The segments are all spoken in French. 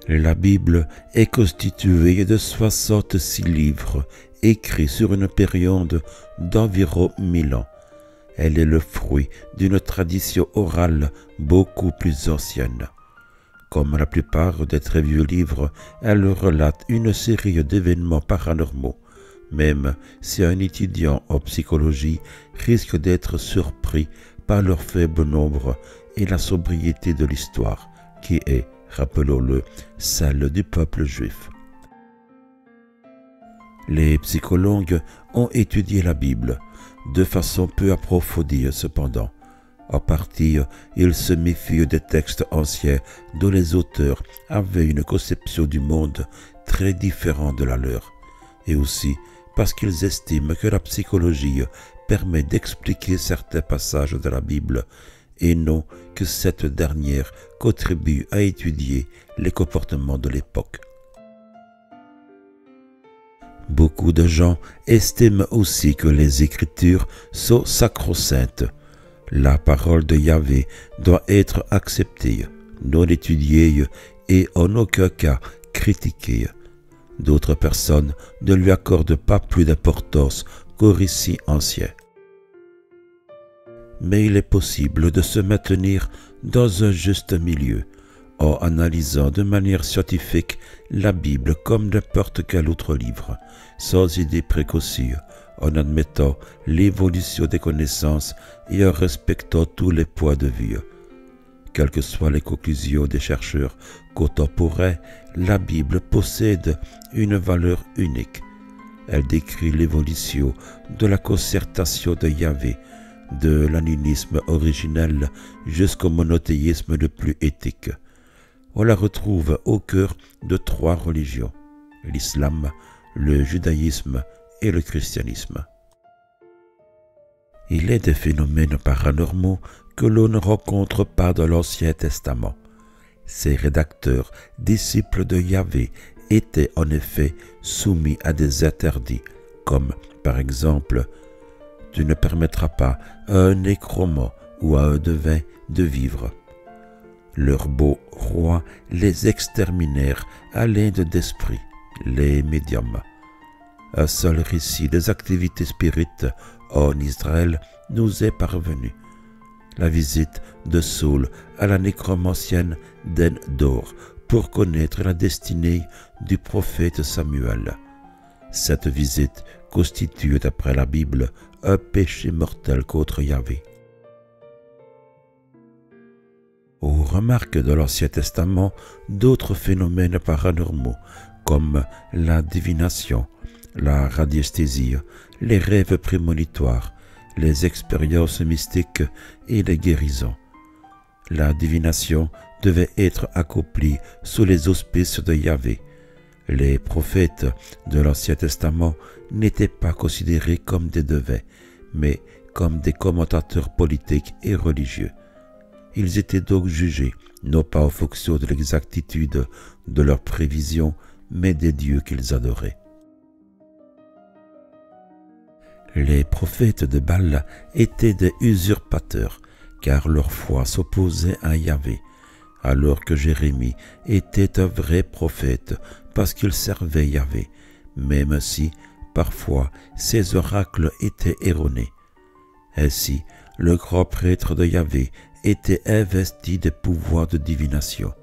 La Bible est constituée de 66 livres écrits sur une période d'environ 1000 ans. Elle est le fruit d'une tradition orale beaucoup plus ancienne. Comme la plupart des très vieux livres, elle relate une série d'événements paranormaux, même si un étudiant en psychologie risque d'être surpris par leur faible nombre et la sobriété de l'histoire, qui est, rappelons-le, celle du peuple juif. Les psychologues ont étudié la Bible, de façon peu approfondie cependant. En partie, ils se méfient des textes anciens dont les auteurs avaient une conception du monde très différente de la leur, et aussi parce qu'ils estiment que la psychologie permet d'expliquer certains passages de la Bible et non que cette dernière contribue à étudier les comportements de l'époque. Beaucoup de gens estiment aussi que les Écritures sont sacro-saintes. La parole de Yahvé doit être acceptée, non étudiée et en aucun cas critiquée. D'autres personnes ne lui accordent pas plus d'importance qu'au récit ancien. Mais il est possible de se maintenir dans un juste milieu, en analysant de manière scientifique la Bible comme n'importe quel autre livre, sans idée préconçue, en admettant l'évolution des connaissances et en respectant tous les points de vue. Quelles que soient les conclusions des chercheurs contemporains, la Bible possède une valeur unique. Elle décrit l'évolution de la concertation de Yahvé, de l'animisme originel jusqu'au monothéisme le plus éthique. On la retrouve au cœur de 3 religions, l'islam, le judaïsme et le christianisme. Il est des phénomènes paranormaux que l'on ne rencontre pas dans l'Ancien Testament. Ces rédacteurs, disciples de Yahvé, étaient en effet soumis à des interdits, comme par exemple « Tu ne permettras pas à un nécromant ou à un devin de vivre ». Leurs beaux rois les exterminèrent à l'aide d'esprits, les médiums. Un seul récit des activités spirites en Israël nous est parvenu. La visite de Saul à la nécromancienne d'En-Dor pour connaître la destinée du prophète Samuel. Cette visite constitue, d'après la Bible, un péché mortel contre Yahvé. On remarque dans l'Ancien Testament d'autres phénomènes paranormaux, comme la divination, la radiesthésie, les rêves prémonitoires, les expériences mystiques et les guérisons. La divination devait être accomplie sous les auspices de Yahvé. Les prophètes de l'Ancien Testament n'étaient pas considérés comme des devins, mais comme des commentateurs politiques et religieux. Ils étaient donc jugés, non pas en fonction de l'exactitude de leurs prévisions, mais des dieux qu'ils adoraient. Les prophètes de Baal étaient des usurpateurs, car leur foi s'opposait à Yahvé, alors que Jérémie était un vrai prophète parce qu'il servait Yahvé, même si, parfois, ses oracles étaient erronés. Ainsi, le grand prêtre de Yahvé était investi des pouvoirs de divination,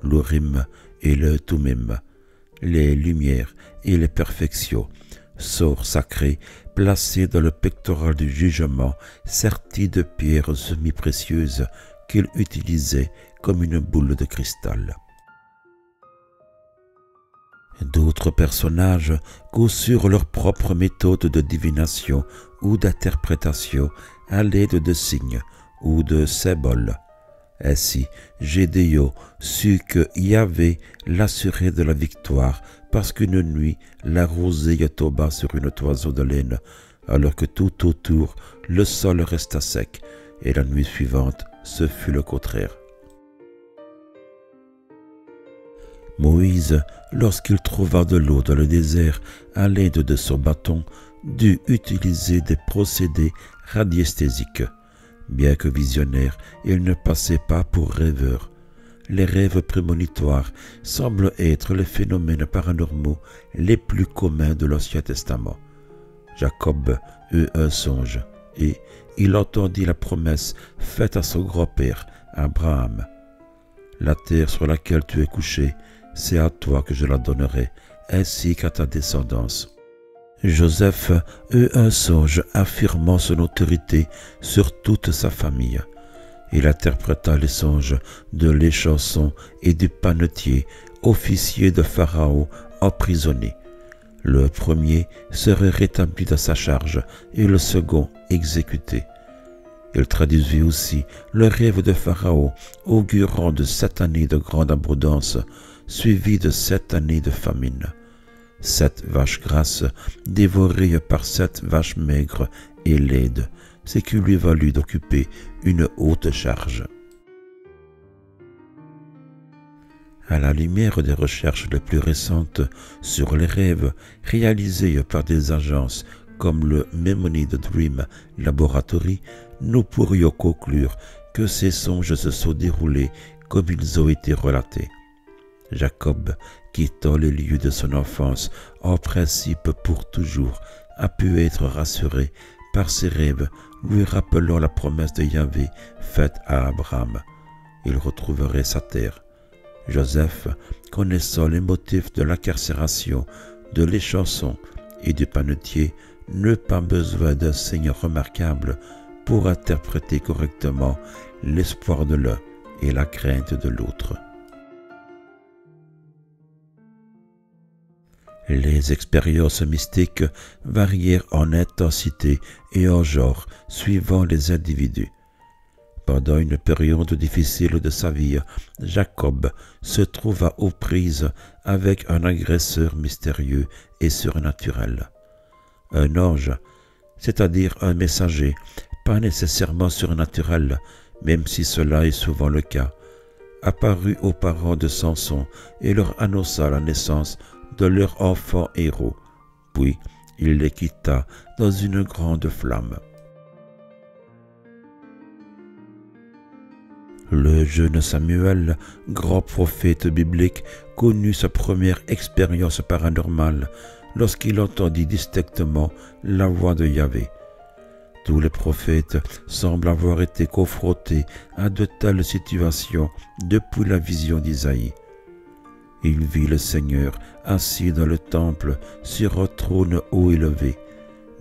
l'Urim et le Thummim, les lumières et les perfections, sorts sacrés placés dans le pectoral du jugement, sertis de pierres semi-précieuses qu'il utilisait comme une boule de cristal. D'autres personnages conçurent leur propre méthode de divination ou d'interprétation à l'aide de signes ou de symboles. Ainsi, Gédéon sut que Yahvé l'assurait de la victoire parce qu'une nuit, la rosée tomba sur une toison de laine, alors que tout autour, le sol resta sec, et la nuit suivante, ce fut le contraire. Moïse, lorsqu'il trouva de l'eau dans le désert à l'aide de son bâton, dut utiliser des procédés radiesthésiques. Bien que visionnaire, il ne passait pas pour rêveur. les rêves prémonitoires semblent être les phénomènes paranormaux les plus communs de l'Ancien Testament. Jacob eut un songe et il entendit la promesse faite à son grand-père, Abraham. « La terre sur laquelle tu es couché, c'est à toi que je la donnerai, ainsi qu'à ta descendance. » Joseph eut un songe affirmant son autorité sur toute sa famille. Il interpréta les songes de l'échanson et du panetier, officier de Pharaon, emprisonné. Le premier serait rétabli de sa charge et le second exécuté. Il traduisit aussi le rêve de Pharaon, augurant de 7 années de grande abondance, suivies de 7 années de famine. 7 vaches grasses dévorées par 7 vaches maigres et laides, ce qui lui valut d'occuper une haute charge. À la lumière des recherches les plus récentes sur les rêves réalisées par des agences comme le Maimonides Dream Laboratory, nous pourrions conclure que ces songes se sont déroulés comme ils ont été relatés. Jacob, quittant les lieux de son enfance, en principe pour toujours, a pu être rassuré par ses rêves, lui rappelant la promesse de Yahvé faite à Abraham. Il retrouverait sa terre. Joseph, connaissant les motifs de l'incarcération, de l'échanson et du panetier, n'eut pas besoin d'un signe remarquable pour interpréter correctement l'espoir de l'un et la crainte de l'autre. Les expériences mystiques varièrent en intensité et en genre suivant les individus. Pendant une période difficile de sa vie, Jacob se trouva aux prises avec un agresseur mystérieux et surnaturel. Un ange, c'est-à-dire un messager, pas nécessairement surnaturel, même si cela est souvent le cas, apparut aux parents de Samson et leur annonça la naissance de leur enfant héros, puis il les quitta dans une grande flamme. Le jeune Samuel, grand prophète biblique, connut sa première expérience paranormale lorsqu'il entendit distinctement la voix de Yahvé. Tous les prophètes semblent avoir été confrontés à de telles situations depuis la vision d'Isaïe. Il vit le Seigneur assis dans le temple sur un trône haut élevé.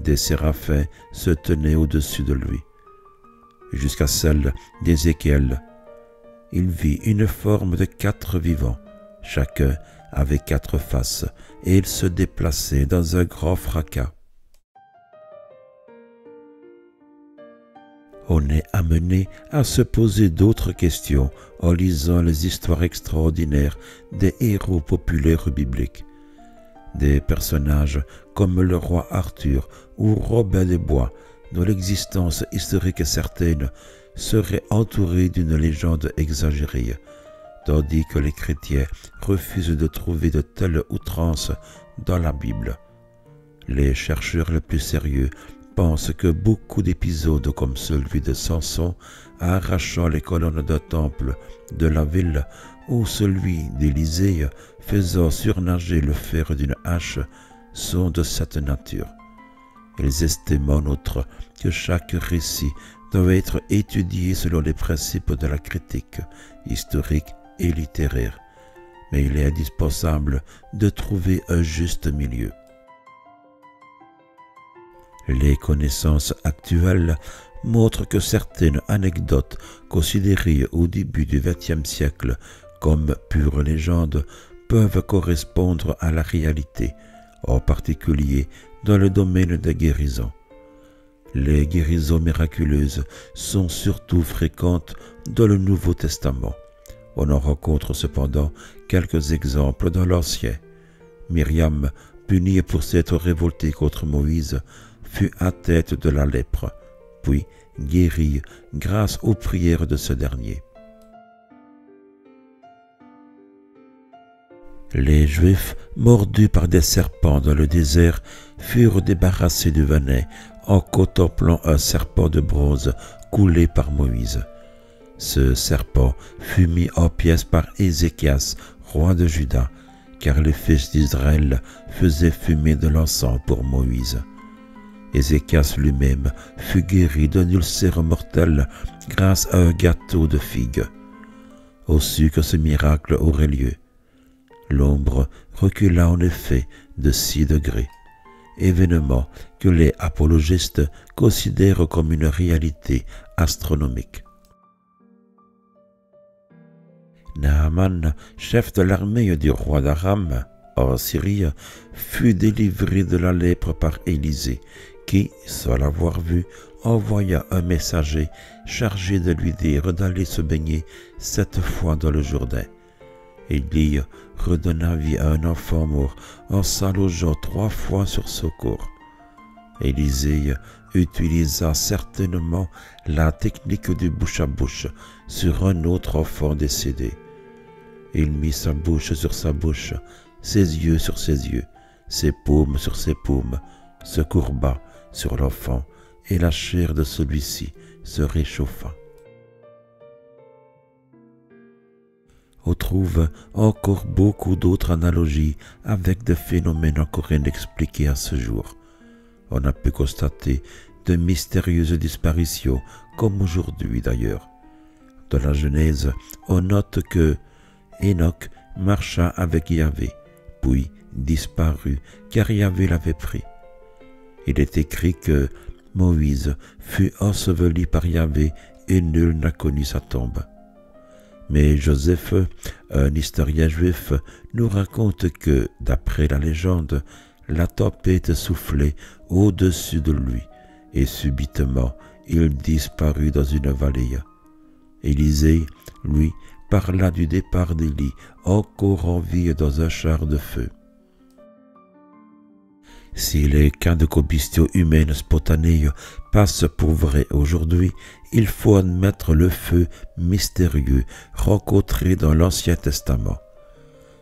Des séraphins se tenaient au-dessus de lui. Jusqu'à celle d'Ézéchiel, il vit une forme de 4 vivants, chacun avait 4 faces, et ils se déplaçaient dans un grand fracas. On est amené à se poser d'autres questions en lisant les histoires extraordinaires des héros populaires bibliques. Des personnages comme le roi Arthur ou Robin des Bois, dont l'existence historique certaine serait entourée d'une légende exagérée, tandis que les chrétiens refusent de trouver de telles outrances dans la Bible. Les chercheurs les plus sérieux pensent que beaucoup d'épisodes comme celui de Samson arrachant les colonnes d'un temple de la ville ou celui d'Élisée faisant surnager le fer d'une hache sont de cette nature. Ils estiment en outre que chaque récit doit être étudié selon les principes de la critique historique et littéraire, mais il est indispensable de trouver un juste milieu. Les connaissances actuelles montrent que certaines anecdotes considérées au début du XXe siècle comme pure légende peuvent correspondre à la réalité, en particulier dans le domaine des guérisons. Les guérisons miraculeuses sont surtout fréquentes dans le Nouveau Testament. On en rencontre cependant quelques exemples dans l'Ancien. Myriam, punie pour s'être révoltée contre Moïse, fut atteinte de la lèpre, puis guérie grâce aux prières de ce dernier. Les Juifs, mordus par des serpents dans le désert, furent débarrassés du venin en contemplant un serpent de bronze coulé par Moïse. Ce serpent fut mis en pièces par Ézéchias, roi de Juda, car les fils d'Israël faisaient fumer de l'encens pour Moïse. Ézéchias lui-même fut guéri d'un ulcère mortel grâce à un gâteau de figues. On sut que ce miracle aurait lieu. L'ombre recula en effet de 6 degrés, événement que les apologistes considèrent comme une réalité astronomique. Naaman, chef de l'armée du roi d'Aram, en Syrie, fut délivré de la lèpre par Élisée, qui, sans l'avoir vu, envoya un messager chargé de lui dire d'aller se baigner 7 fois dans le Jourdain. Élie redonna vie à un enfant mort en s'allongeant 3 fois sur ce corps. Élisée utilisa certainement la technique du bouche à bouche sur un autre enfant décédé. Il mit sa bouche sur sa bouche, ses yeux sur ses yeux, ses paumes sur ses paumes, se courba sur l'enfant, et la chair de celui-ci se réchauffa. On trouve encore beaucoup d'autres analogies avec des phénomènes encore inexpliqués à ce jour. On a pu constater de mystérieuses disparitions, comme aujourd'hui d'ailleurs. Dans la Genèse, on note que Enoch marcha avec Yahvé, puis disparut, car Yahvé l'avait pris. Il est écrit que Moïse fut enseveli par Yahvé et nul n'a connu sa tombe. Mais Joseph, un historien juif, nous raconte que, d'après la légende, la tempête soufflait au-dessus de lui, et subitement il disparut dans une vallée. Élisée, lui, parla du départ d'Élie, encore en vie dans un char de feu. Si les cas de combustion humaine spontanée passent pour vrais aujourd'hui, il faut admettre le feu mystérieux rencontré dans l'Ancien Testament.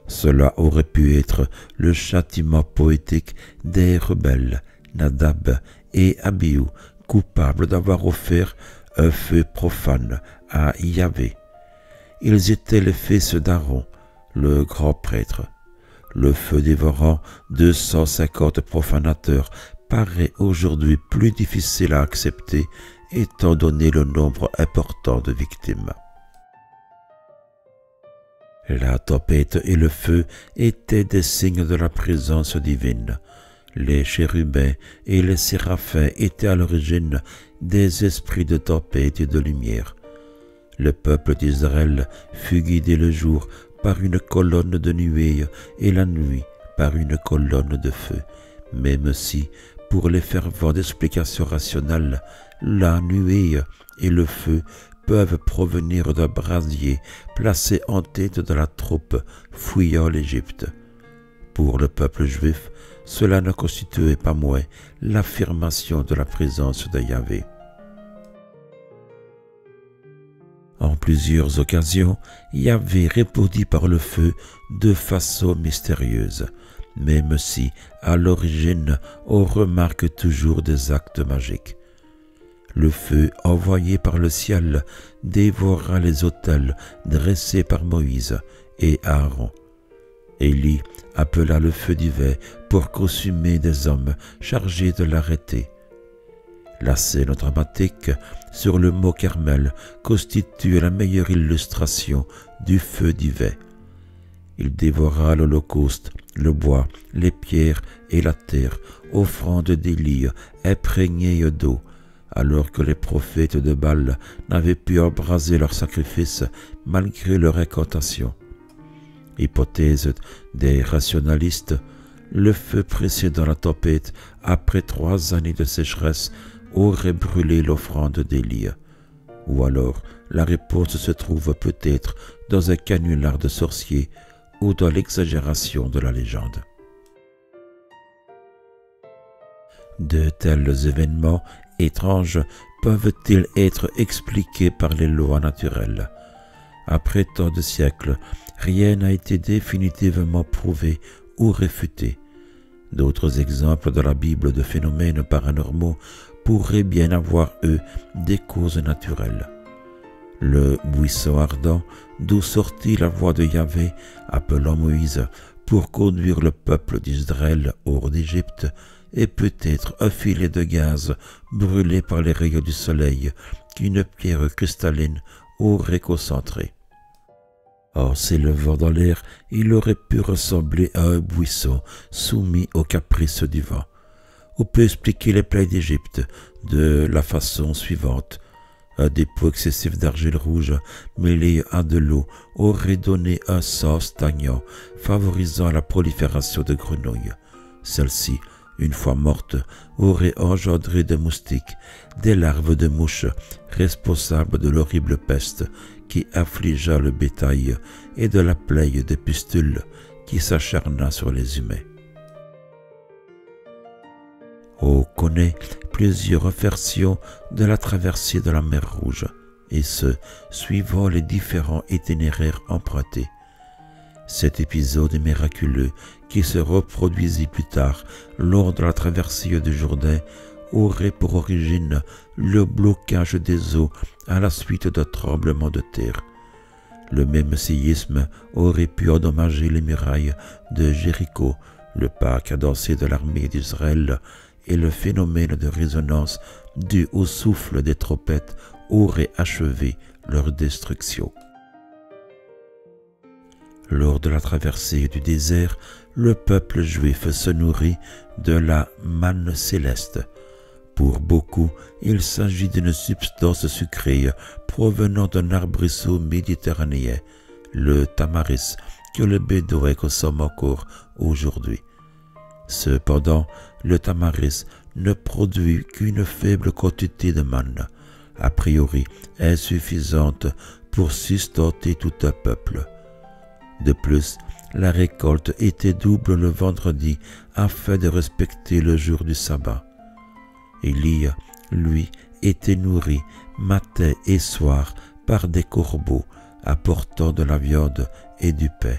Cela aurait pu être le châtiment poétique des rebelles, Nadab et Abihu, coupables d'avoir offert un feu profane à Yahvé. Ils étaient les fils d'Aaron, le grand prêtre. Le feu dévorant 250 profanateurs paraît aujourd'hui plus difficile à accepter étant donné le nombre important de victimes. La tempête et le feu étaient des signes de la présence divine. Les chérubins et les séraphins étaient à l'origine des esprits de tempête et de lumière. Le peuple d'Israël fut guidé le jour par une colonne de nuée et la nuit par une colonne de feu, même si, pour les fervents d'explication rationnelle, la nuée et le feu peuvent provenir d'un brasier placé en tête de la troupe fuyant l'Égypte. Pour le peuple juif, cela ne constituait pas moins l'affirmation de la présence de Yahvé. En plusieurs occasions, Yahvé répondit par le feu de façon mystérieuse, même si, à l'origine, on remarque toujours des actes magiques. Le feu envoyé par le ciel dévora les autels dressés par Moïse et Aaron. Élie appela le feu divin pour consumer des hommes chargés de l'arrêter. La scène dramatique sur le mont Carmel constitue la meilleure illustration du feu divin. Il dévora l'holocauste, le bois, les pierres et la terre, offrande d'Élie imprégnée d'eau, alors que les prophètes de Baal n'avaient pu embraser leur sacrifice malgré leur incantation. Hypothèse des rationalistes, le feu précédant la tempête, après 3 années de sécheresse, aurait brûlé l'offrande d'Élie. Ou alors, la réponse se trouve peut-être dans un canular de sorciers ou dans l'exagération de la légende. De tels événements étranges peuvent-ils être expliqués par les lois naturelles? Après tant de siècles, rien n'a été définitivement prouvé ou réfuté. D'autres exemples dans la Bible de phénomènes paranormaux pourraient bien avoir, eux, des causes naturelles. le buisson ardent d'où sortit la voix de Yahvé appelant Moïse pour conduire le peuple d'Israël hors d'Égypte, et peut-être un filet de gaz brûlé par les rayons du soleil qu'une pierre cristalline aurait concentré. Or, s'élevant dans l'air, il aurait pu ressembler à un buisson soumis aux caprices du vent. On peut expliquer les plaies d'Égypte de la façon suivante. Un dépôt excessif d'argile rouge mêlé à de l'eau aurait donné un sang stagnant, favorisant la prolifération de grenouilles. Celles-ci, une fois mortes, auraient engendré des moustiques, des larves de mouches, responsables de l'horrible peste qui affligea le bétail et de la plaie des pustules qui s'acharna sur les humains. On connaît plusieurs versions de la traversée de la mer Rouge, et ce, suivant les différents itinéraires empruntés. Cet épisode miraculeux, qui se reproduisit plus tard lors de la traversée du Jourdain, aurait pour origine le blocage des eaux à la suite d'un tremblement de terre. Le même séisme aurait pu endommager les murailles de Jéricho, le pas cadencé de l'armée d'Israël, et le phénomène de résonance dû au souffle des trompettes aurait achevé leur destruction. Lors de la traversée du désert, le peuple juif se nourrit de la manne céleste. Pour beaucoup, il s'agit d'une substance sucrée provenant d'un arbrisseau méditerranéen, le tamaris, que le bédouin consomme encore aujourd'hui. Cependant, le tamaris ne produit qu'une faible quantité de manne, a priori insuffisante pour sustenter tout un peuple. De plus, la récolte était double le vendredi afin de respecter le jour du sabbat. Élie, lui, était nourri matin et soir par des corbeaux apportant de la viande et du pain.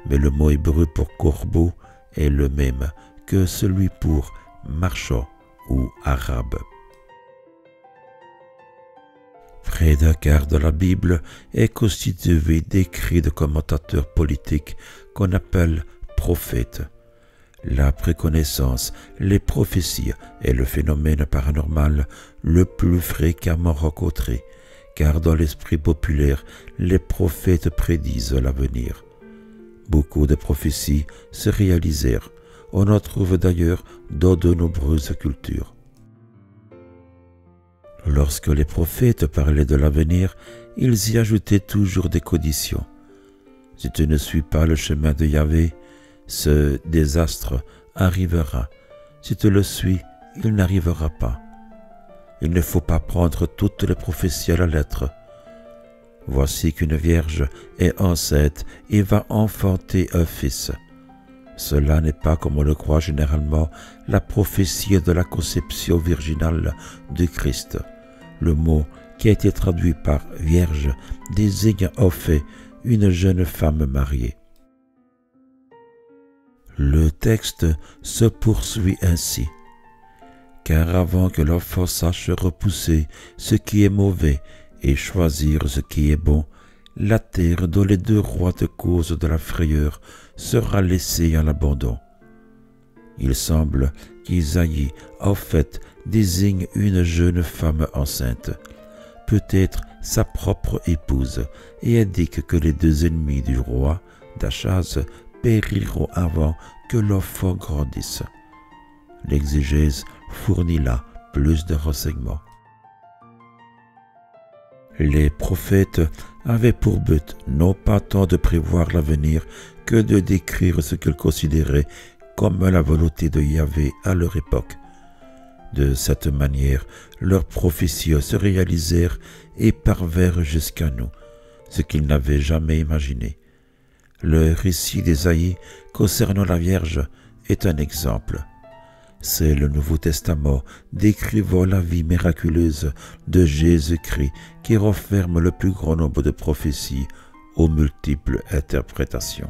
Mais le mot hébreu pour corbeau est le même que celui pour marchand ou arabe. Près d'un quart de la Bible est constitué d'écrits de commentateurs politiques qu'on appelle prophètes. La préconnaissance, les prophéties est le phénomène paranormal le plus fréquemment rencontré, car dans l'esprit populaire, les prophètes prédisent l'avenir. Beaucoup de prophéties se réalisèrent. On en trouve d'ailleurs dans de nombreuses cultures. Lorsque les prophètes parlaient de l'avenir, ils y ajoutaient toujours des conditions. Si tu ne suis pas le chemin de Yahvé, ce désastre arrivera. Si tu le suis, il n'arrivera pas. Il ne faut pas prendre toutes les prophéties à la lettre. Voici qu'une vierge est enceinte et va enfanter un fils. Cela n'est pas, comme on le croit généralement, la prophétie de la conception virginale du Christ. Le mot qui a été traduit par « vierge » désigne en fait une jeune femme mariée. Le texte se poursuit ainsi. « Car avant que l'enfant sache repousser ce qui est mauvais et choisir ce qui est bon, la terre dont les deux rois de cause de la frayeur sera laissée en abandon. » Il semble qu'Isaïe, en fait, désigne une jeune femme enceinte, peut-être sa propre épouse, et indique que les deux ennemis du roi, d'Achaz, périront avant que l'enfant grandisse. L'exégèse fournit là plus de renseignements. Les prophètes avaient pour but non pas tant de prévoir l'avenir que de décrire ce qu'ils considéraient comme la volonté de Yahvé à leur époque. De cette manière, leurs prophéties se réalisèrent et parvinrent jusqu'à nous, ce qu'ils n'avaient jamais imaginé. Le récit d'Ésaïe concernant la Vierge est un exemple. C'est le Nouveau Testament décrivant la vie miraculeuse de Jésus-Christ qui renferme le plus grand nombre de prophéties aux multiples interprétations.